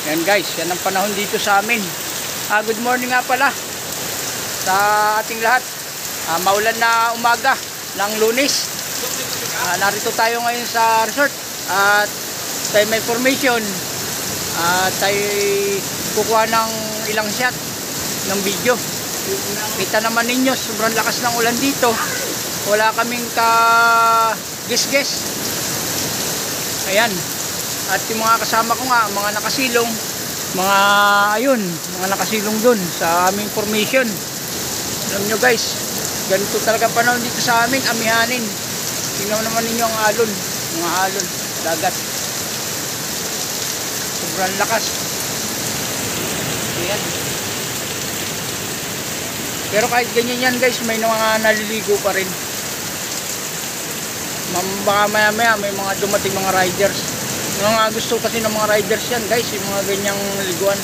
Ayan guys, yan ang panahon dito sa amin. Good morning nga pala sa ating lahat. Maulan na umaga ng Lunes. Narito tayo ngayon sa resort at tayo may formation at tayo kukuha ng ilang shot ng video. Kita naman ninyo, sobrang lakas ng ulan dito. Wala kaming ka-guess. Ayan. At yung mga kasama ko nga, mga nakasilong, mga nakasilong dun sa aming formation. Alam nyo guys, ganito talaga panahon dito sa amin, amihanin. Tingnan naman ninyo ang alon, mga alon, dagat. Sobrang lakas. Ayan. Pero kahit ganyan yan guys, may mga naliligo pa rin. Baka maya maya may mga dumating mga riders. Mga gusto kasi ng mga riders yan guys, yung mga ganyang liguan.